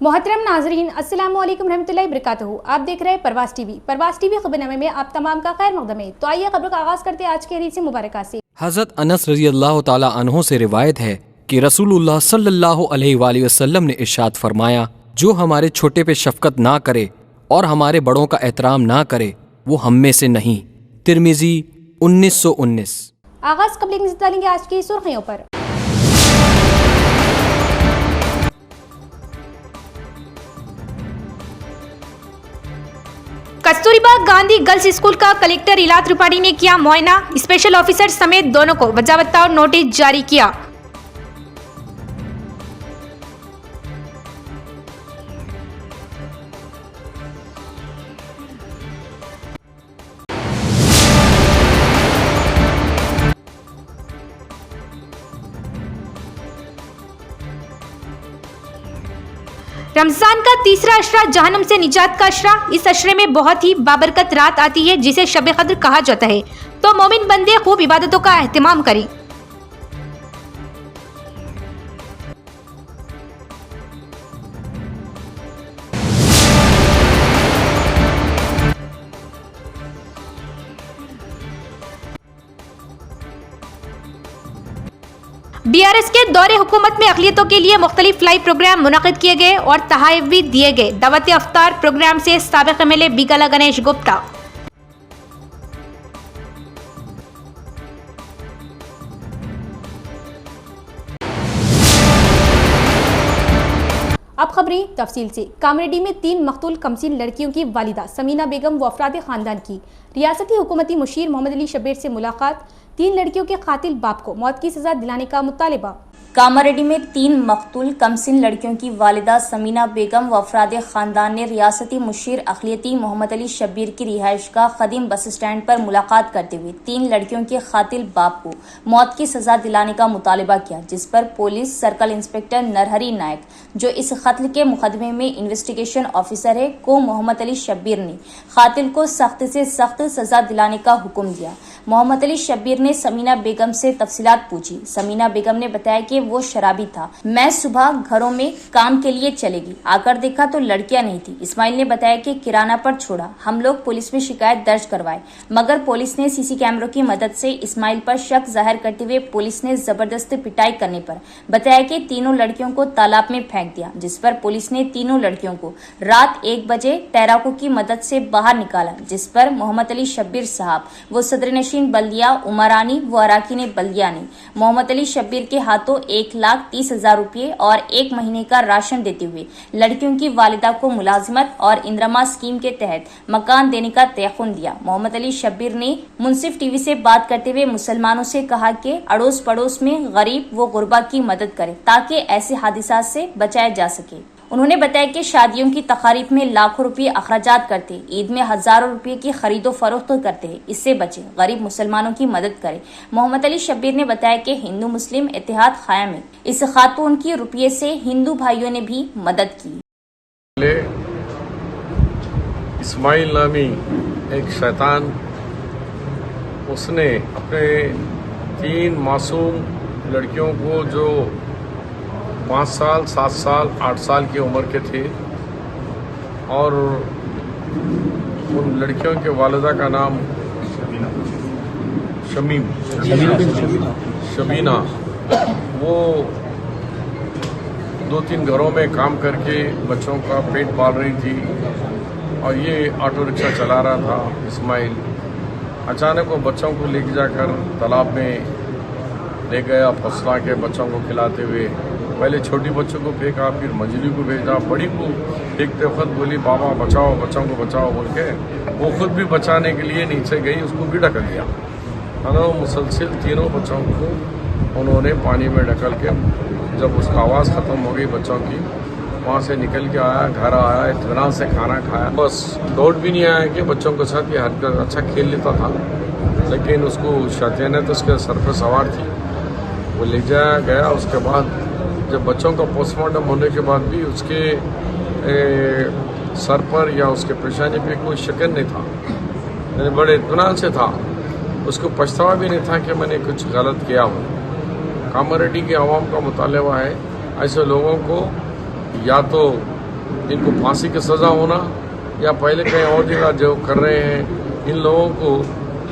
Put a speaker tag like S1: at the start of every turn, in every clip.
S1: मोहतरम नाजरीन, अस्सलाम वालेकुम रहमतुल्लाहि बरकातहू। आप देख रहे हैं परवास टीवी। परवास टीवी खबरनामे में आप तमाम का खैर मकदम है। तो आइए खबर का आगाज करते हैं आज के हदीस मुबारक से।
S2: हज़रत अनस रज़ी अल्लाह ताला अन्हो से रिवायत है कि रसूलुल्लाह सल्लल्लाहु अलैहि वसल्लम ने इरशाद फरमाया, जो हमारे छोटे पे शफकत ना करे और हमारे बड़ों का एहतराम ना करे वो हम में से नहीं। तिर्मिज़ी 1919।
S1: आगाज कबल नजर डालेंगे आज की सुर्खियों पर। कस्तूरबा गांधी गर्ल्स स्कूल का कलेक्टर इला त्रिपाठी ने किया मुआयना। स्पेशल ऑफिसर समेत दोनों को बजावता नोटिस जारी किया। रमजान का तीसरा अशरा जहन्नम से निजात का अशरा। इस अशरे में बहुत ही बाबरकत रात आती है जिसे शब कद्र कहा जाता है। तो मोमिन बंदे खूब इबादतों का एहतिमाम करें। बीआरएस के दौरे हुकूमत में अक़लियतों के लिए मुख्तलिफ लाइव प्रोग्राम मुनक़िद किए गए और तहाइफ भी दिए गए। दावत अफ्तार प्रोग्राम से साबिक़ एमएलए बिगला गणेश गुप्ता। अब खबरें तफसील से। कामरेड्डी में 3 मकतूल कमसीन लड़कियों की वालिदा समीना बेगम व अफराद खानदान की रियासती हुकूमती मुशीर मोहम्मद अली शब्बीर से मुलाकात। 3 लड़कियों के कातिल बाप को मौत की सजा दिलाने का मुतालिबा।
S3: कामारेड्डी में 3 मकतूल कमसिन लड़कियों की वालिदा समीना बेगम व अफराद खानदान ने रियासती मुशीर अक़लियती मोहम्मद अली शब्बीर की रिहाइश का ख़दीम बस स्टैंड पर मुलाकात करते हुए 3 लड़कियों के कातिल बाप को मौत की सजा दिलाने का मुतालिबा किया, जिस पर पुलिस सर्कल इंस्पेक्टर नरहरी नायक, जो इस कत्ल के मुकदमे में इन्वेस्टिगेशन ऑफिसर है, को मोहम्मद अली शब्बीर ने कातिल को सख्त से सख्त सजा दिलाने का हुक्म दिया। मोहम्मद अली शब्बीर ने समीना बेगम से तफसीलात पूछी। समीना बेगम ने बताया कि वो शराबी था। मैं सुबह घरों में काम के लिए चलेगी, आकर देखा तो लड़कियां नहीं थी। इस्माइल ने बताया कि किराना पर छोड़ा। हम लोग पुलिस में शिकायत दर्ज करवाए, मगर पुलिस ने सीसी कैमरों की मदद से इस्माइल पर शक जाहिर करते हुए पुलिस ने जबरदस्त पिटाई करने पर बताया कि तीनों लड़कियों को तालाब में फेंक दिया, जिस पर पुलिस ने तीनों लड़कियों को रात 1 बजे तैराकों की मदद से बाहर निकाला, जिस पर मोहम्मद अली शब्बीर साहब व सदर नशीन बल्दिया उमरानी व अराकीन बल्दिया ने मोहम्मद अली शब्बीर के हाथों 1,30,000 रुपये और 1 महीने का राशन देते हुए लड़कियों की वालिदा को मुलाजिमत और इंद्रमा स्कीम के तहत मकान देने का तयखुन दिया। मोहम्मद अली शब्बीर ने मुंसिफ टीवी से बात करते हुए मुसलमानों से कहा कि अड़ोस पड़ोस में गरीब व गुरबा की मदद करें ताकि ऐसे हादिसात से बचाया जा सके। उन्होंने बताया कि शादियों की तकारीब में लाखों रुपये अखराजात करते, ईद में हजारों रुपये की खरीदो फरोख्त करते हैं, इससे बचे, गरीब मुसलमानों की मदद करें। मोहम्मद अली शब्बीर ने बताया कि हिंदू मुस्लिम इत्तेहाद कायम है। इस खातून की रुपये से हिंदू भाइयों ने भी मदद की।
S4: इस्माइल नामी एक शैतान, उसने अपने 3 मासूम लड़कियों को जो 5 साल, 7 साल, 8 साल की उम्र के थे, और उन लड़कियों के वालिदा का नाम शबीना, वो 2-3 घरों में काम करके बच्चों का पेट पाल रही थी, और ये ऑटो रिक्शा चला रहा था इस्माइल। अचानक वो बच्चों को लेके जाकर तालाब में ले गया, फसला के बच्चों को खिलाते हुए। पहले छोटी बच्चों को फेंका, फिर मंझली को भेजा, बड़ी को फेंकते वक्त बोली बाबा बचाओ, बच्चों को बचाओ बोल के वो खुद भी बचाने के लिए नीचे गई, उसको भी ढकल दिया। मुसलसिल तीनों बच्चों को उन्होंने पानी में ढकल के, जब उसका आवाज़ ख़त्म हो गई बच्चों की, वहाँ से निकल के आया, घर आया, इत्मीनान से खाना खाया। बस डाउट भी नहीं आया कि बच्चों के साथ ये हरकत, अच्छा खेल लेता था, लेकिन उसको शैतानियत उसके सर पर सवार थी। वो ले जाया गया। उसके बाद जब बच्चों का पोस्टमार्टम होने के बाद भी उसके सर पर या उसके पेशानी पे कोई शिकन नहीं था, यानी बड़े इत्मीनान से था। उसको पछतावा भी नहीं था कि मैंने कुछ गलत किया हो। कामारेड्डी के आवाम का मुतालबा है ऐसे लोगों को या तो इनको फांसी की सज़ा होना या पहले कहीं और जगह जो कर रहे हैं, इन लोगों को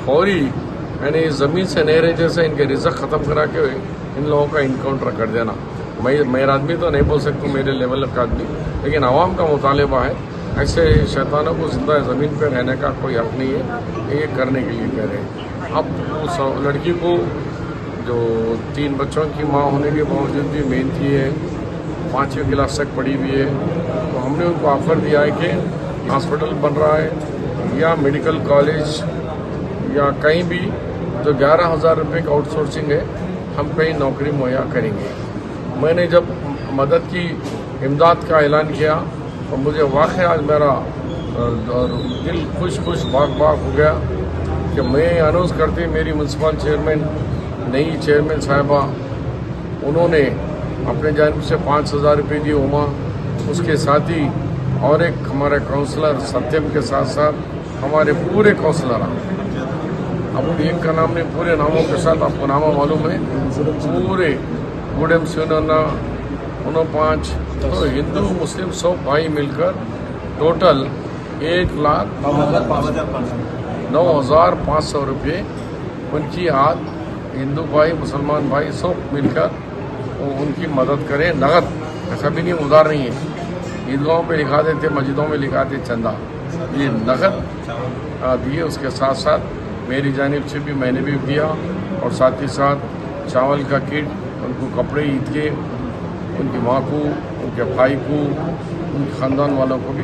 S4: फौरी यानी ज़मीन से नहरे जैसे इनके रिज़्क ख़त्म करा के इन लोगों का इनकाउंटर कर देना। मेरा आदमी तो नहीं बोल सकता, मेरे लेवल का आदमी, लेकिन आवाम का मुतालबा है ऐसे शैतानों को जिंदा ज़मीन पर रहने का कोई हक़ नहीं है, ये करने के लिए कह रहे हैं। अब उस लड़की को जो 3 बच्चों की माँ होने के बावजूद भी मेहनती है, 5वीं क्लास तक पढ़ी हुई है, तो हमने उनको ऑफ़र दिया है कि हॉस्पिटल बन रहा है या मेडिकल कॉलेज या कहीं भी जो 11,000 रुपये का आउटसोर्सिंग है, हम कहीं नौकरी मुहैया करेंगे। मैंने जब मदद की इमदाद का ऐलान किया तो मुझे वाक़ई आज मेरा दिल खुश बाग हो गया कि मैं अनाउंस करते मेरी म्यूनसिपल चेयरमैन नई चेयरमैन साहिबा उन्होंने अपने जानिब से 5,000 रुपये दिए उमा, उसके साथ ही और एक हमारे काउंसलर सत्यम के साथ साथ हमारे पूरे काउंसलर, अब एक का नाम नहीं पूरे नामों के साथ आपको नामा मालूम है, पूरे गुडेम सिनोना 5 तो हिंदू मुस्लिम सब भाई मिलकर टोटल 1,09,500 रुपये उनकी हाथ हिंदू भाई मुसलमान भाई सब मिलकर उनकी मदद करें। नगद, ऐसा भी नहीं उधार नहीं है, ईदगाहों पे लिखा देते, मस्जिदों में लिखा देते चंदा, ये नगद दिए। उसके साथ साथ मेरी जानिब से भी मैंने भी दिया और साथ ही साथ चावल का किट, उनको कपड़े ईद के, उनकी माँ को, उनके भाई को, उनके ख़ानदान वालों को भी।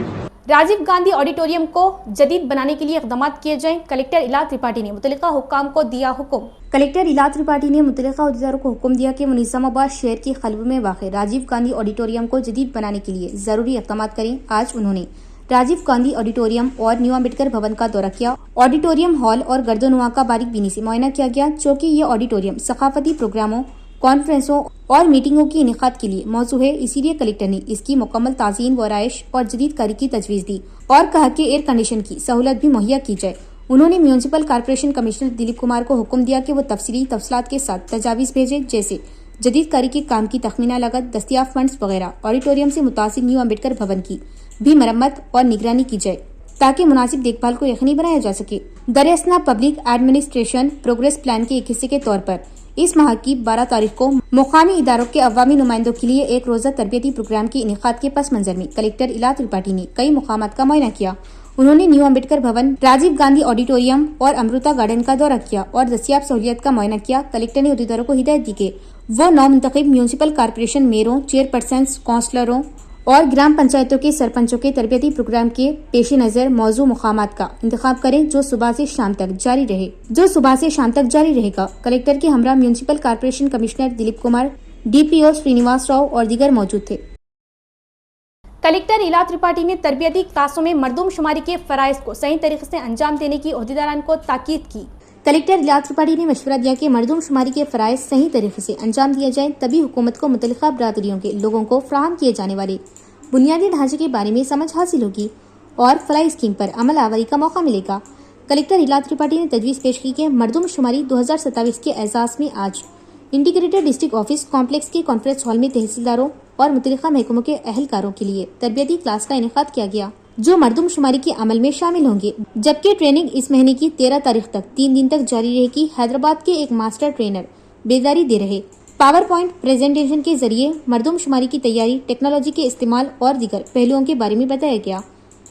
S1: राजीव गांधी ऑडिटोरियम को जदीद बनाने के लिए इक़दाम किए जाएं, कलेक्टर इला त्रिपाठी ने मुतल्लिका हुक्काम को दिया हुक्म। कलेक्टर इला त्रिपाठी ने मुतल्लिका अहदेदारों को हुक्म दिया कि निज़ामाबाद शहर के खलबे में वाक़े राजीव गांधी ऑडिटोरियम को जदीद बनाने के लिए ज़रूरी इक़दाम करें। आज उन्होंने राजीव गांधी ऑडिटोरियम और न्यू अम्बेडकर भवन का दौरा किया। ऑडिटोरियम हॉल और गर्दोनुमा का बारीक बीनी से मुआयना किया गया, चूँकि ये ऑडिटोरियम सकाफती प्रोग्रामों, कॉन्फ्रेंसों और मीटिंगों की इनेकाद के लिए मौजू है, इसीलिए कलेक्टर ने इसकी मुकम्मल ताज़ीन व आराइश और जदीद कारी की तजवीज़ दी और कहा कि एयर कंडीशन की सहूलत भी मुहैया की जाए। उन्होंने municipal corporation commissioner Dilip Kumar को हुक्म दिया कि वो तफसीली तफसीलात के साथ तजावीज़ भेजे, जैसे जदीद कारी के काम की तखमीना लागत, दस्तियाब फंड्स वगैरह। ऑडिटोरियम से मुतासिर न्यू अम्बेडकर भवन की भी मरम्मत और निगरानी की जाए ताकि मुनासिब देखभाल को यकीनी बनाया जा सके। दरियासना पब्लिक एडमिनिस्ट्रेशन प्रोग्रेस प्लान के एक हिस्से के तौर पर इस माह की 12 तारीख को मुकामी इदारों के अवामी नुमाइंदों के लिए एक रोज़ा तरबियती प्रोग्राम की इनेकाद के पस मंजर में कलेक्टर इला त्रिपाठी ने कई मुकामात का मुआयना किया। उन्होंने न्यू अम्बेडकर भवन, राजीव गांधी ऑडिटोरियम और अमृता गार्डन का दौरा किया और दस्तियाब सहूलियत का मुआयना किया। कलेक्टर ने अहदेदारों को हिदायत दी कि वो नौमुंतखब म्यूनसिपल कॉर्पोरेशन मेयरों, चेयरपर्सन्स, काउंसलरों और ग्राम पंचायतों के सरपंचों के तरबियती प्रोग्राम के पेश नज़र मौजू मुकामात का इंतखाब करें जो सुबह से शाम तक जारी रहेगा। कलेक्टर के हमरा municipal corporation commissioner Dilip Kumar, DPO Srinivas Rao और दीगर मौजूद थे। कलेक्टर इला त्रिपाठी ने तरबियती क्लासों में मरदूमशुमारी के फराइज को सही तरीके से अंजाम देने की अहदेदारान को ताकीद की। कलेक्टर इला त्रिपाठी ने मशवरा दिया कि मरदूमशुमारी के फराइज सही तरीके से अंजाम दिया जाए, तभी हुकूमत को मुतल्लिका बरादरियों के लोगों को फराहम किए जाने वाले बुनियादी ढांचे के बारे में समझ हासिल होगी और फलाई स्कीम पर अमल आवरी का मौका मिलेगा। कलेक्टर इला त्रिपाठी ने तजवीज़ पेश की कि मरदूमशुमारी 2027 के एजाज़ में आज इंटीग्रेटेड डिस्ट्रिक्ट ऑफिस कॉम्प्लेक्स के कॉन्फ्रेंस हॉल में तहसीलदारों और मुतल्लिका महकमों के अहलकारों के लिए तरबियती क्लास का इनेकाद किया गया, जो मरदूमशुमारी के अमल में शामिल होंगे, जबकि ट्रेनिंग इस महीने की 13 तारीख तक 3 दिन तक जारी रहेगी। हैदराबाद के एक मास्टर ट्रेनर बेदारी दे रहे पावर पॉइंट प्रेजेंटेशन के जरिए मरदूमशुमारी की तैयारी, टेक्नोलॉजी के इस्तेमाल और दीगर पहलुओं के बारे में बताया गया।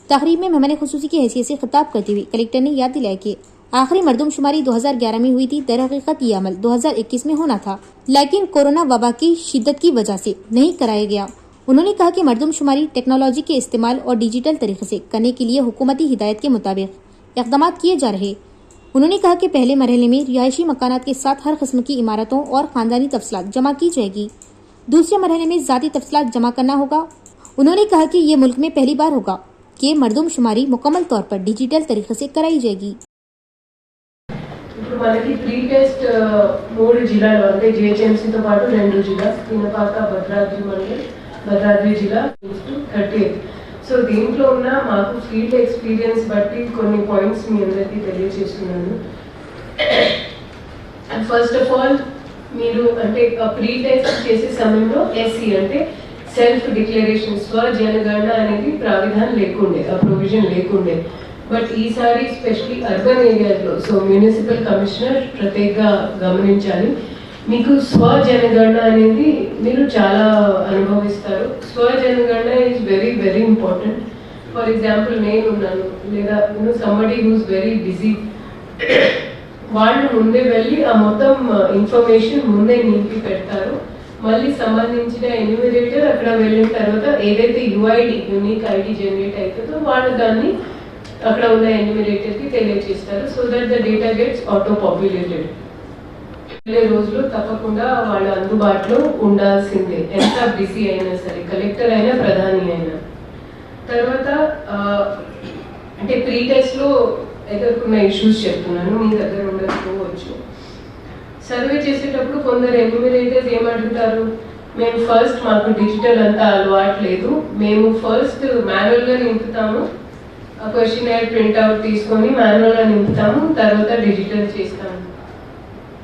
S1: तकरीब में मेहमान खुसूसी की हैसियत से खिताब करते हुए कलेक्टर ने याद दिलाया कि आखिरी मरदूमशुमारी 2011 में हुई थी। दर हकीकत ये अमल 2021 में होना था, लेकिन कोरोना वबा की शिद्दत की वजह से नहीं कराया गया। उन्होंने कहा कि मरदूमशुमारी टेक्नोलॉजी के इस्तेमाल और डिजिटल तरीके से करने के लिए हुकूमती हिदायत के मुताबिक इक़दाम किए जा रहे। उन्होंने कहा कि पहले मरहले में रिहायशी मकानात के साथ हर किस्म की इमारतों और खानदानी तफसीलात जमा की जाएगी। दूसरे मरहले में ज़ाती तफसीलात जमा करना होगा। उन्होंने कहा कि ये मुल्क में पहली बार होगा कि मरदूमशुमारी मुकम्मल तौर पर डिजिटल तरीके से कराई जाएगी।
S5: మనకి ప్రీ టెస్ట్ 3 జిల్లాలు అంటే జిహెచ్ఎంసీతో పాటు 2 జిల్లా పినపాక భద్రాద్రి జిల్లా 30th. సో దీంట్లో ఉన్న మాకు ఫీల్డ్ ఎక్స్పీరియన్స్ బట్టి కొన్ని పాయింట్స్ మీ అందరికీ తెలియజేస్తున్నాను. ఫస్ట్ ఆఫ్ ఆల్ మీరు అంటే ప్రీ టెస్ట్ చేసే సమయంలో ఎస్సీ అంటే సెల్ఫ్ డిక్లరేషన్ స్వజనగణన అనేది ప్రావిధాన్ లేకుండే, ఆ ప్రొవిజన్ లేకుండే. బట్ ఈసారి స్పెషల్లీ అర్బన్ ఏరియాస్లో సో మున్సిపల్ కమిషనర్ ప్రత్యేకంగా గమనించాలి. మీకు స్వజనగణన అనేది మీరు చాలా అనుభవిస్తారు. స్వజనగణన is very very important. For example నేను ఉన్నాను, లేదా సంబడి హూస్ వెరీ బిజీ, వాళ్ళు ముందే వెళ్ళి ఆ మొత్తం ఇన్ఫర్మేషన్ ముందే నింపి పెడతారు. మళ్ళీ సంబంధించిన ఎన్యూమరేటర్ అక్కడ వెళ్ళిన తర్వాత ఏదైతే యుఐడి యూనిక్ ఐడి జనరేట్ అవుతుందో వాళ్ళు దాన్ని అక్కడ ఉన్న ఎన్యూమరేటర్కి తెలియజేస్తారు. So that the data gets auto populated. వెళ్ళే రోజులు తప్పకుండా వాళ్ళు అందుబాటులో ఉండాల్సిందే, ఎంత బిజీ అయినా సరే, కలెక్టర్ అయినా ప్రధాని అయినా. తర్వాత అంటే ప్రీ టెస్ట్లో ఎదుర్కొన్న ఇష్యూస్ చెప్తున్నాను, మీ దగ్గర ఉండకపోవచ్చు. సర్వే చేసేటప్పుడు కొందరు ఎన్యూమరేటర్స్ ఏమంటుంటారు, మేము ఫస్ట్ మాకు డిజిటల్ అంతా అలవాటు లేదు, మేము ఫస్ట్ మాన్యువల్గా నింపుతాము, క్వశ్చనర్ ప్రింట్అవుట్ తీసుకొని మాన్యువల్గా నింపుతాము, తర్వాత డిజిటల్ చేస్తాము.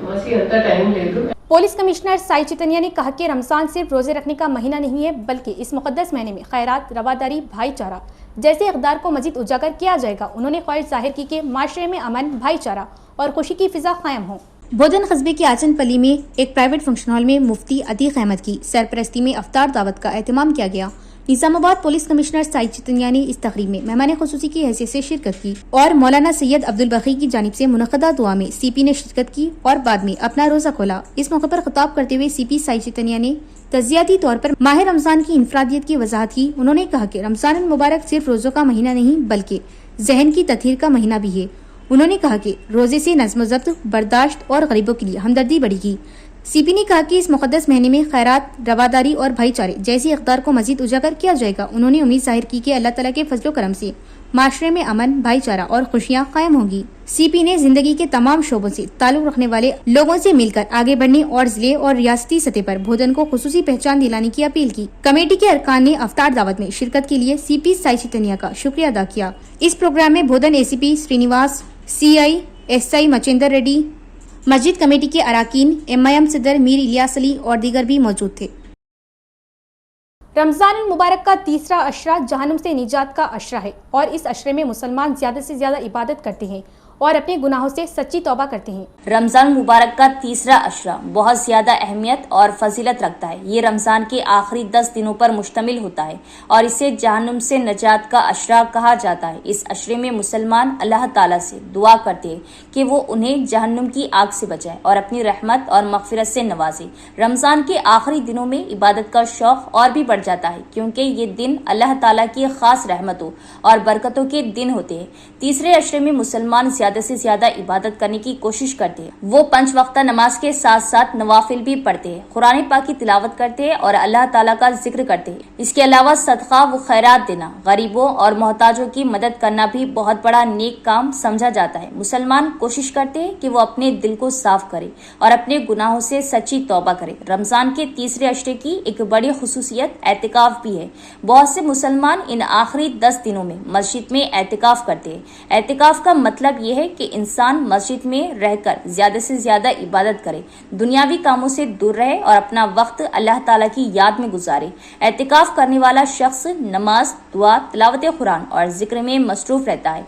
S5: మసి అంత టైం లేదు.
S1: पुलिस कमिश्नर साई चितनिया ने कहा कि रमजान सिर्फ रोजे रखने का महीना नहीं है, बल्कि इस मुकद्दस महीने में खैरात, रवादारी, भाईचारा जैसे इक़दार को मजीद उजागर किया जाएगा। उन्होंने ख्वाहिश जाहिर की कि माशरे में अमन, भाईचारा और खुशी की फिजा कायम हो। भोजन कस्बे के आचनपल्ली में एक प्राइवेट फंक्शन हॉल में मुफ्ती अतीक अहमद की सरपरस्ती में अफ्तार दावत का एहतमाम किया गया। निजामाबाद पुलिस कमिश्नर साई चितनिया ने इस तकरीब में मेहमान खुसूसी की हैसियत से शिरकत की और मौलाना सैयद अब्दुल बकी की जानिब से मुनक़दा दुआ में सीपी ने शिरकत की और बाद में अपना रोजा खोला। इस मौके पर खिताब करते हुए सीपी साई चितनिया ने तज़ियाती तौर पर माह रमजान की इनफरादियत की वजाहत की। उन्होंने कहा कि रमजान मुबारक सिर्फ रोजों का महीना नहीं, बल्कि जहन की ततहीर का महीना भी है। उन्होंने कहा कि रोजे से नज़्म ज़ब्त, बर्दाश्त और गरीबों के लिए हमदर्दी बढ़ेगी। सीपी ने कहा कि इस मुकद्दस महीने में खैरात, रवादारी और भाईचारे जैसी इक़दार को मजीद उजागर किया जाएगा। उन्होंने उम्मीद जाहिर की कि अल्लाह ताला के फजलो करम से माशरे में अमन, भाईचारा और खुशियाँ कायम होंगी। सीपी ने जिंदगी के तमाम शोबों से ताल्लुक रखने वाले लोगों से मिलकर आगे बढ़ने और जिले और रियासती सतह पर भोजन को खुसूसी पहचान दिलाने की अपील की। कमेटी के अरकान ने अफ्तार दावत में शिरकत के लिए सीपी साई चितनिया का शुक्रिया अदा किया। इस प्रोग्राम में Bodhan ACP Srinivas, CI SI Machender Reddy, मस्जिद कमेटी के अराकीन, एमआईएम सदर मीर इलियास अली और दीगर भी मौजूद थे। रमजान मुबारक का तीसरा अशरा जहन्नुम से निजात का अशरा है और इस अशरे में मुसलमान ज्यादा से ज्यादा इबादत करते हैं और अपने गुनाहों से सच्ची तौबा करते हैं।
S3: रमजान मुबारक का तीसरा अशरा बहुत ज्यादा अहमियत और फजीलत रखता है। ये रमजान के आखिरी 10 दिनों पर मुश्तमिल होता है और इसे जहन्नुम से नजात का अशरा कहा जाता है। इस अशरे में मुसलमान अल्लाह ताला से दुआ करते हैं कि वो उन्हें जहन्नुम की आग से बचाए और अपनी रहमत और मगफिरत से नवाजे। रमजान के आखिरी दिनों में इबादत का शौक और भी बढ़ जाता है, क्योंकि ये दिन अल्लाह ताला की खास रहमतों और बरकतों के दिन होते हैं। तीसरे अशरे में मुसलमान ज्यादा से ज्यादा इबादत करने की कोशिश करते हैं। वो 5 वक्त नमाज के साथ साथ नवाफिल भी पढ़ते हैं, कुरान पाक की तिलावत करते हैं और अल्लाह ताला का जिक्र करते हैं। इसके अलावा सदका व खैरात देना, गरीबों और मोहताजों की मदद करना भी बहुत बड़ा नेक काम समझा जाता है। मुसलमान कोशिश करते हैं कि वो अपने दिल को साफ करे और अपने गुनाहों से सच्ची तौबा करे। रमजान के तीसरे अशरे की एक बड़ी खुसूसियत एतिकाफ भी है। बहुत से मुसलमान इन आखिरी 10 दिनों में मस्जिद में एतिकाफ करते हैं। एतिकाफ का मतलब यह है कि इंसान मस्जिद में रहकर ज्यादा से ज्यादा इबादत करे, दुनियावी कामों से दूर रहे और अपना वक्त अल्लाह ताला की याद में गुजारे। एतिकाफ करने वाला शख्स नमाज, दुआ, तिलावत कुरान और जिक्र में मसरूफ रहता है।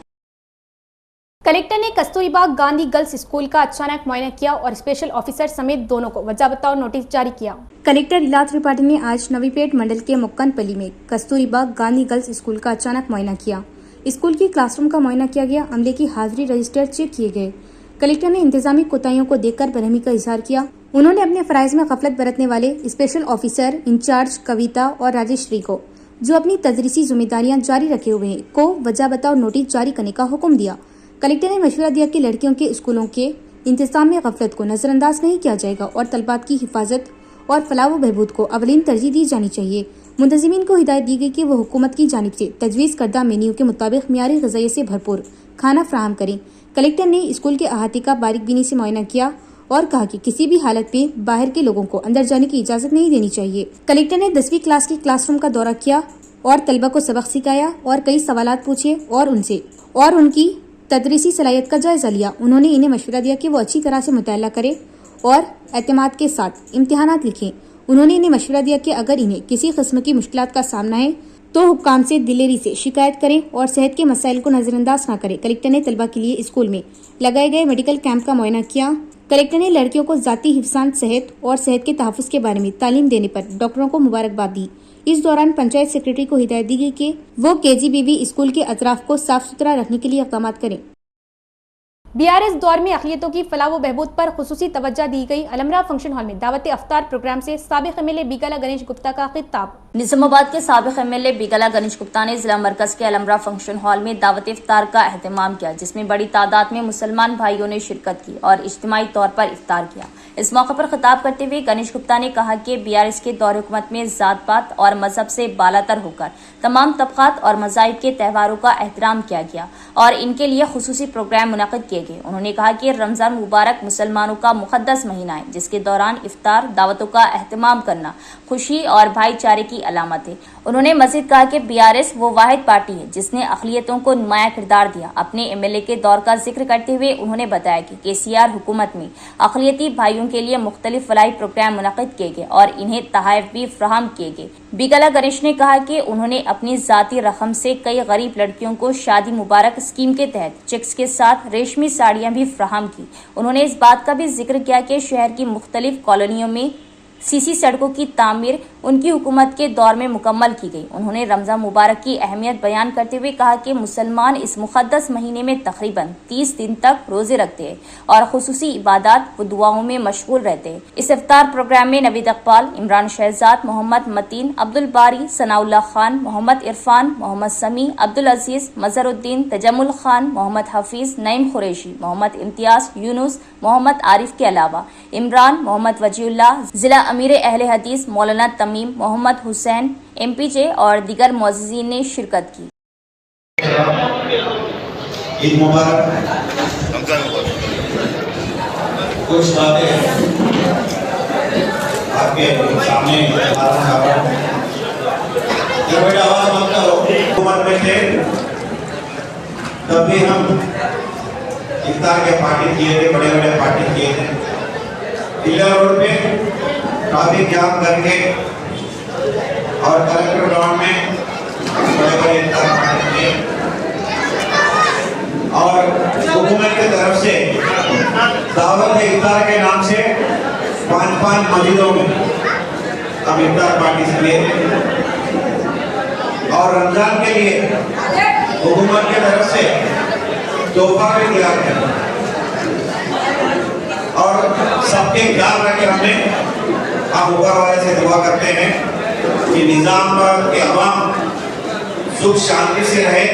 S1: कलेक्टर ने कस्तूरबा गांधी गर्ल्स स्कूल का अचानक मुआयना किया और स्पेशल ऑफिसर समेत दोनों को वजह बताओ नोटिस जारी किया। कलेक्टर इलात त्रिपाठी ने आज नवीपेट मंडल के मुक्कनपल्ली में कस्तूरबा गांधी गर्ल्स स्कूल का अचानक मुआयना किया। स्कूल की क्लासरूम का मुआयना किया गया, अमले की हाजिरी रजिस्टर चेक किए गए। कलेक्टर ने इंतजामी कोताहियों को देखकर बरहमी का इजहार किया। उन्होंने अपने फराइज में गफलत बरतने वाले स्पेशल ऑफिसर इंचार्ज कविता और राजेश्री को, जो अपनी तदरीसी जिम्मेदारियां जारी रखे हुए हैं, को वजह बताओ नोटिस जारी करने का हुक्म दिया। कलेक्टर ने मशवरा दिया कि लड़कियों के स्कूलों के इंतजाम में गफलत को नजरअंदाज नहीं किया जाएगा और तलबात की हिफाजत और फलाह व बहबूद को अवलीन तरजीह दी जानी चाहिए। मुंतजिमीन को हिदायत दी गई कि वो हुकूमत की जानिब से तजवीज़ करदा मेन्यू के मुताबिक मियारी ग़िज़ाइयत से भरपूर खाना फराहम करें। कलेक्टर ने स्कूल के अहाते का बारीकबीनी से मुआयना किया और कहा कि किसी भी हालत में बाहर के लोगों को अंदर जाने की इजाज़त नहीं देनी चाहिए। कलेक्टर ने 10वीं क्लास की क्लासरूम का दौरा किया और तलबा को सबक सिखाया और कई सवालात पूछे और उनकी तदरीसी सलाहियत का जायजा लिया। उन्होंने इन्हें मशवरा दिया कि वो अच्छी तरह से मुताला करें और एतमाद के साथ इम्तिहानात लिखें उन्होंने इन्हें मशवरा दिया कि अगर इन्हें किसी किस्म की मुश्किलात का सामना है तो हुक्काम से दिलेरी से शिकायत करें और सेहत के मसाइल को नजरअंदाज न करें। कलेक्टर ने तलबा के लिए स्कूल में लगाए गए मेडिकल कैंप का मुआयना किया। कलेक्टर ने लड़कियों को जाती हिफ्ज़ान सेहत और सेहत के तहफ़्फ़ुज़ के बारे में तालीम देने पर डॉक्टरों को मुबारकबाद दी। इस दौरान पंचायत सेक्रेटरी को हिदायत दी गई कि वो KGBV स्कूल के अतराफ को साफ सुथरा रखने के लिए इक़दाम करें। BRS दौर में अक़लियतों की फलाह व बहबूद पर खुसूसी तवज्जो दी गई। अलमरा फंक्शन हॉल में दावत अफ्तार प्रोग्राम से साबिक़ MLA बीकाला गणेश गुप्ता का खिताब।
S3: निजामाबाद के साबिक़ MLA बीकाला गणेश गुप्ता ने जिला मरकज के अलमरा फंक्शन हॉल में दावत इफ्तार का एहतमाम किया, जिसमें बड़ी तादाद में मुसलमान भाइयों ने शिरकत की और इज्तिमाई तौर पर इफ्तार किया। इस मौके पर खिताब करते हुए गणेश गुप्ता ने कहा कि BRS के दौर हुकूमत में जात पात और मजहब से बालातर होकर तमाम तबक़ात और मज़ाहिब के त्यौहारों का एहतराम किया गया और इनके लिए खुसूसी प्रोग्राम मुनक़िद किए गए। उन्होंने कहा कि रमज़ान मुबारक मुसलमानों का मुक़द्दस महीना है, जिसके दौरान इफ्तार दावतों का एहतमाम करना खुशी और भाईचारे की अलामत है। उन्होंने मज़ीद कहा कि BRS वो वाहिद पार्टी है जिसने अक़लियतों को नुमाया किरदार दिया। अपने MLA के दौर का जिक्र करते हुए उन्होंने बताया कि KCR हुकूमत में अक़लियती भाइयों के लिए मुख्तलिफ फलाही प्रोग्राम मुनक़िद किए गए और इन्हें तोहफ़े भी फराहम किए गए। बीकाला गणेश ने कहा कि उन्होंने अपनी ज़ाती रकम से कई गरीब लड़कियों को शादी मुबारक स्कीम के तहत चेक्स के साथ रेशमी साड़ियाँ भी फराहम की। उन्होंने इस बात का भी जिक्र किया कि शहर की मुख्तलिफ कॉलोनियों में सीसी सड़कों की तामीर उनकी हुकूमत के दौर में मुकम्मल की गई। उन्होंने रमज़ान मुबारक की अहमियत बयान करते हुए कहा कि मुसलमान इस मुक़द्दस महीने में तकरीबन 30 दिन तक रोज़े रखते हैं और खुसूसी इबादत व दुआओं में मशगूल रहते हैं। इस इफ्तार प्रोग्राम में नवीद इकबाल, इमरान शहजाद, मोहम्मद मतीन, अब्दुल बारी, सनाउल्लाह खान, मोहम्मद इरफान, मोहम्मद समी, अब्दुल अजीज, मजहरुद्दीन, तजम्मुल खान, मोहम्मद हफीज, नईम कुरैशी, मोहम्मद इम्तियाज, यूनुस, मोहम्मद आरिफ के अलावा इमरान, मोहम्मद वजीउल्लाह, जिला अमीर अहले हदीस मौलाना तमीम, मोहम्मद हुसैन, MPJ और दीगर मुअज़्ज़िज़ीन ने शिरकत की।
S6: ईद मुबारक। कुछ बातें आपके सामने जब बेटा आवाज मत करो। हुकूमत में थे तब भी हम इफ्तार के पार्टी किए थे, बड़े बड़े पार्टी किए थे। किला रोड पे ट्रैफिक जाम करके और कलेक्टर ग्राउंड में बड़े बड़े इफ्तार पार्टी किए और हुकूमत की तरफ से दावत इफ्तार के नाम से 5-5 मस्जिदों में हम इफ्तार पार्टी किए और रमजान के लिए हुकूमत की तरफ से तोहफा भी दिया गया और सबके ख्याल रखे हमने। हम ऊपर वाले से दुआ करते हैं कि निजामाबाद के अवाम सुख शांति से रहे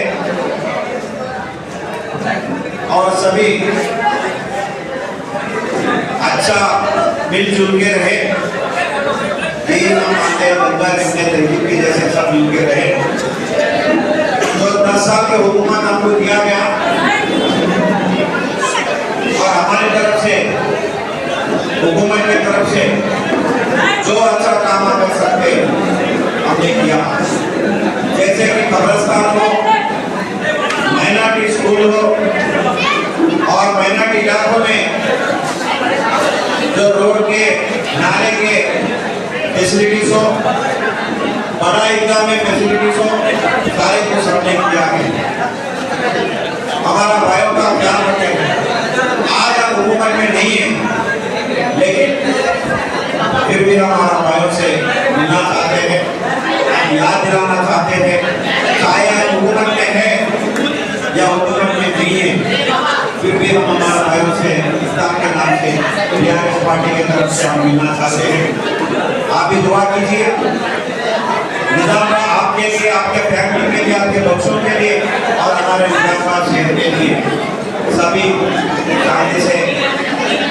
S6: और सभी अच्छा मिलजुल के रहे। की जैसे सब मिल के रहे। तो 10 साल की हुकूमत हमको दिया गया और हमारी तरफ से हुकूमत की तरफ से जो अच्छा काम कर सकते हमने किया। जैसे कि कब्रिस्तान हो, माइनॉरिटी स्कूल हो और माइनॉरिटी इलाकों में जो रोड के नाले के फैसिलिटीज हो, बड़ा ईदगाह में फैसिलिटीज हो, सारे कुछ हमने किया है। हमारा भाइयों का ख्याल रखें। आज हम हुकूमत में नहीं है, लेकिन फिर भी हमारा भाइयों से मिलना चाहते हैं, याद दिलाना चाहते थे। चाहे हम हुकूमत में है या हुकूमत में नहीं है, फिर भी हम हमारे भाइयों से इफ्तार के नाम से BRS पार्टी की तरफ से हम मिलना चाहते हैं। आप भी दुआ कीजिए निजामाबाद आपके लिए, आपके फैमिली के लिए, आपके बच्चों के लिए और हमारे निजामाबाद शहर के लिए सभी शांति से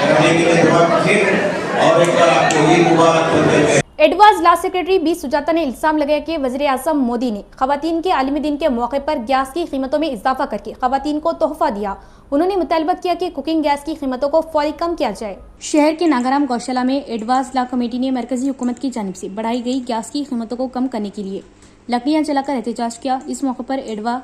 S6: रहने के लिए दुआ कीजिए और एक बार आपको ईद मुबारक बोलते हुए।
S1: Advise law secretary B Sujata ने इल्जाम लगाया कि वज़ीर-ए-आज़म मोदी ने खवातीन के आलमी दिन के मौके पर गैस की कीमतों में इजाफा करके खवातीन को तोहफा दिया। उन्होंने मुतालबा किया कि कुकिंग गैस की कीमतों को फौरी कम किया जाए। शहर के नागाराम गौशाला में एडवाइज लॉ कमेटी ने मरकजी हुकूमत की जानिब से बढ़ाई गई गैस की कीमतों को कम करने के लिए लकड़ियां जलाकर एहतजाज किया। इस मौके पर एडवा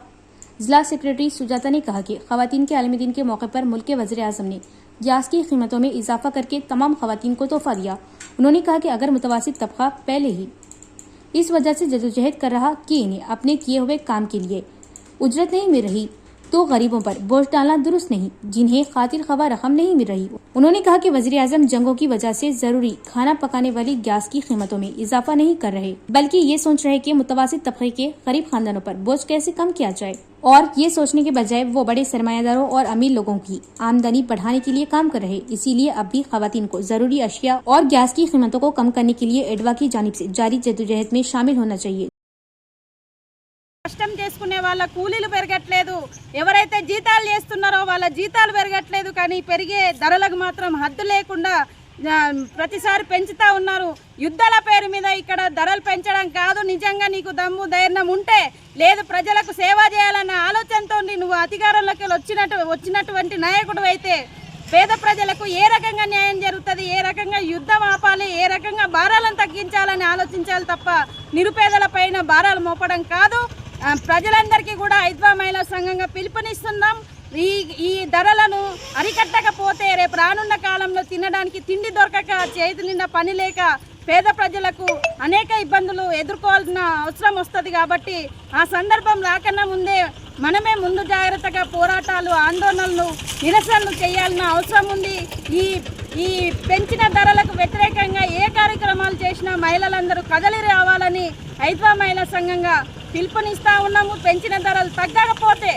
S1: जिला सेक्रेटरी सुजाता ने कहा कि खवातीन के आलमी दिन के मौके पर मुल्क के वज़ीर-ए-आज़म ने गैस की कीमतों में इजाफा करके तमाम खवातीन को तोहफा दिया। उन्होंने कहा कि अगर मुतवासित तबका पहले ही इस वजह से जदोजहद कर रहा कि इन्हें अपने किए हुए काम के लिए उजरत नहीं मिल रही तो गरीबों पर बोझ डालना दुरुस्त नहीं, जिन्हें खातिर खबा रकम नहीं मिल रही। उन्होंने कहा कि वज़ीर आज़म जंगों की वजह से जरूरी खाना पकाने वाली गैस की कीमतों में इजाफा नहीं कर रहे, बल्कि ये सोच रहे कि मुतवासित तबके के गरीब खानदानों पर बोझ कैसे कम किया जाए, और ये सोचने के बजाय वो बड़े सरमायादारों और अमीर लोगों की आमदनी बढ़ाने के लिए काम कर रहे। इसीलिए अब भी खवातीन को जरूरी अशिया और गैस की कीमतों को कम करने के लिए एडवा की जानिब से जारी जद्दोजहद में शामिल होना चाहिए।
S7: కష్టం చేసుకునే వాళ్ళ కూలీలు పెరగట్లేదు, ఎవరైతే జీతాలు చేస్తున్నారో వాళ్ళ జీతాలు పెరగట్లేదు, కానీ పెరిగే ధరలకు మాత్రం హద్దు లేకుండా ప్రతిసారి పెంచుతా ఉన్నారు. యుద్ధాల పేరు మీద ఇక్కడ ధరలు పెంచడం కాదు. నిజంగా నీకు దమ్ము ధైర్యం ఉంటే, లేదు ప్రజలకు సేవ చేయాలన్న ఆలోచనతో నువ్వు అధికారంలోకి వచ్చినటువంటి నాయకుడు అయితే పేద ప్రజలకు ఏ రకంగా న్యాయం జరుగుతుంది, ఏ రకంగా యుద్ధం ఆపాలి, ఏ రకంగా భారాలను తగ్గించాలని ఆలోచించాలి తప్ప నిరుపేదల పైన భారాలు మోపడం కాదు. ప్రజలందరికీ కూడా ఐద్వా మహిళా సంఘంగా పిలుపునిస్తున్నాం. ఈ ధరలను అరికట్టకపోతే రేపు రానున్న కాలంలో తినడానికి తిండి దొరకక, చేతి నిండా పని లేక పేద ప్రజలకు అనేక ఇబ్బందులు ఎదుర్కోవాల్సిన అవసరం వస్తుంది. కాబట్టి ఆ సందర్భం రాకన్నా ముందే మనమే ముందు జాగ్రత్తగా పోరాటాలు, ఆందోళనలు, నిరసనలు చేయాల్సిన అవసరం ఉంది. ఈ పెంచిన ధరలకు వ్యతిరేకంగా ఏ కార్యక్రమాలు చేసినా మహిళలందరూ కదలి రావాలని ఐద్వా మహిళా సంఘంగా పిలుపునిస్తా ఉన్నాము. పెంచిన ధరలు తగ్గకపోతే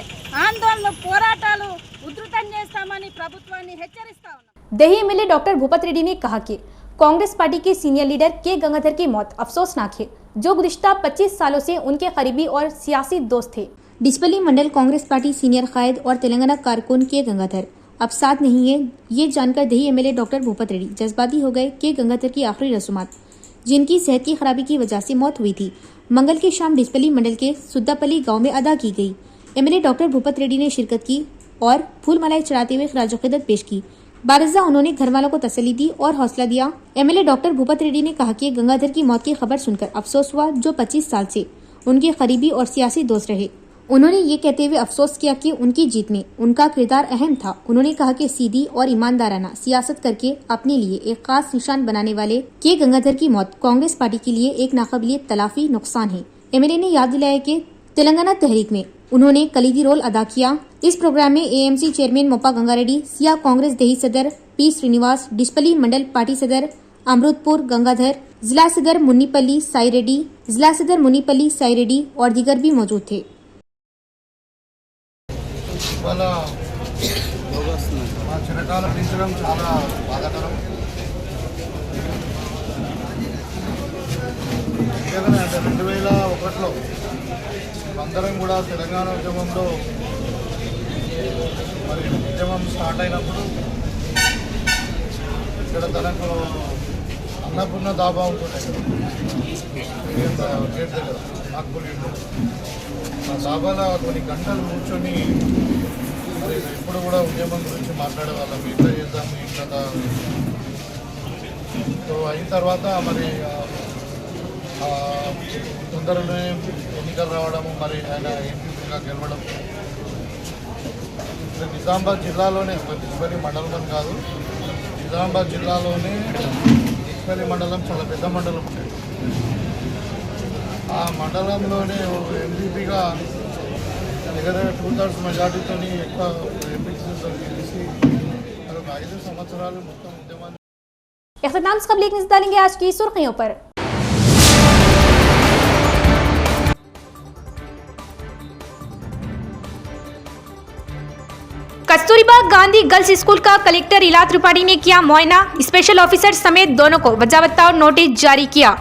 S7: ఆందోళన, పోరాటాలు ఉధృతం చేస్తామని ప్రభుత్వాన్ని హెచ్చరిస్తా ఉన్నాం।
S1: दही एमएलए डॉक्टर भूपत रेड्डी ने कहा कि कांग्रेस पार्टी के सीनियर लीडर के गंगाधर की मौत अफसोसनाक है, जो गुज़िश्ता 25 सालों से उनके करीबी और सियासी दोस्त थे। डिस्पली मंडल कांग्रेस पार्टी सीनियर कायद और तेलंगाना कारकुन के गंगाधर अब साथ नहीं है। ये जानकर दही एमएलए डॉक्टर भूपत रेड्डी जज्बाती हो गए। के गंगाधर की आखिरी रसूमात, जिनकी सेहत की खराबी की वजह से मौत हुई थी, मंगल की शाम डिस्पली मंडल के सुद्दापल्ली गांव में अदा की गई। एमएलए डॉक्टर भूपत रेड्डी ने शिरकत की और फूल मलाई चढ़ाते हुए खिराज-ओ-क़िदत पेश की। बारज़ा उन्होंने घर वालों को तसल्ली दी और हौसला दिया। एमएलए डॉक्टर भूपत रेड्डी ने कहा कि गंगाधर की मौत की खबर सुनकर अफसोस हुआ, जो 25 साल से उनके करीबी और सियासी दोस्त रहे। उन्होंने ये कहते हुए अफसोस किया कि उनकी जीत में उनका किरदार अहम था। उन्होंने कहा कि सीधी और ईमानदाराना सियासत करके अपने लिए एक खास निशान बनाने वाले के गंगाधर की मौत कांग्रेस पार्टी के लिए एक नाकाबिलियत तलाफी नुकसान है। एमएलए ने याद दिलाया कि तेलंगाना तहरीक में उन्होंने कलीदी रोल अदा किया। इस प्रोग्राम में एएमसी चेयरमैन मोप्पा गंगारेड्डी, सिया कांग्रेस दही सदर पी श्रीनिवास, डिस्पली मंडल पार्टी सदर अमृतपुर गंगाधर, जिला सदर मुन्नीपल्ली साई रेड्डी, जिला सदर मुन्नीपल्ली साई रेड्डी और दीगर भी मौजूद थे।
S8: చిరకాల పెంచడం చాలా బాధాకరం. ఎందుకంటే 2001లో అందరం కూడా తెలంగాణ ఉద్యమంలో మరి ఉద్యమం స్టార్ట్ అయినప్పుడు ఇక్కడ తనకు అన్నపూర్ణ దాబా ఉంటుంది గేట్ దగ్గర నాగ్పూర్ ఆ దాబాలో కొన్ని గంటలు కూర్చొని మరి ఇప్పుడు కూడా ఉద్యమం గురించి మాట్లాడేవాళ్ళం, ఇట్లా చేద్దాము ఇట్లా. సో అయిన తర్వాత మరి తొందరలోనే ఎన్నికలు రావడము, మరి ఆయన ఎంపీగా గెలవడం. నిజామాబాద్ జిల్లాలోనే, డిస్పల్లి మండలం కాదు, నిజామాబాద్ జిల్లాలోనే డిస్పల్లి మండలం చాలా పెద్ద మండలం ఉంటుంది. ఆ మండలంలోనే ఎంపీగా దగ్గర 2/3 మెజార్టీతో ఎక్కువ ఎంపీసీతో గెలిచి 5 సంవత్సరాలు మొత్తం ఉద్యమాన్ని।
S1: इख्तिताम से कबल एक नज़र डालेंगे आज की सुर्खियों पर। कस्तूरबा गांधी गर्ल्स स्कूल का कलेक्टर इला त्रिपाठी ने किया मुआयना। स्पेशल ऑफिसर समेत दोनों को वजावत्ता और नोटिस जारी किया।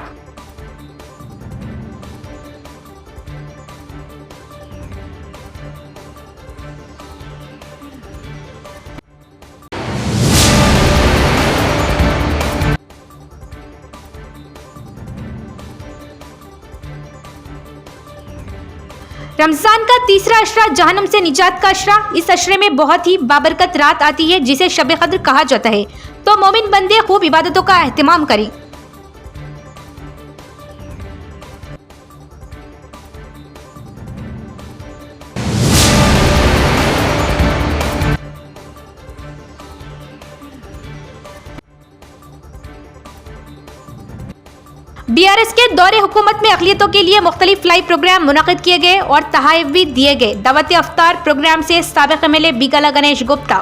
S1: रमजान का तीसरा अशरा जहन्नम से निजात का अशरा। इस अशरे में बहुत ही बाबरकत रात आती है, जिसे शब कद्र कहा जाता है। तो मोमिन बंदे खूब इबादतों का एहतिमाम करें। BRS के दौरे हुकूमत में अक़लियतों के लिए मुख्तलिफ फ्लाई प्रोग्राम मुनक़िद किए गए और तहाइफ भी दिए गए। दावत अफ्तार प्रोग्राम से साबिक़ MLA बीकाला गणेश गुप्ता।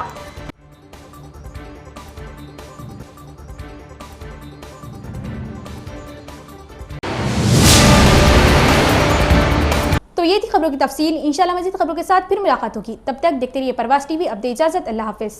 S1: तो ये थी खबरों की तफसील। इंशाल्लाह मज़ीद खबरों के साथ फिर मुलाकात होगी। तब तक देखते रहिए परवाज़ TV। अब दे इजाज़त। अल्लाह हाफ़िज़।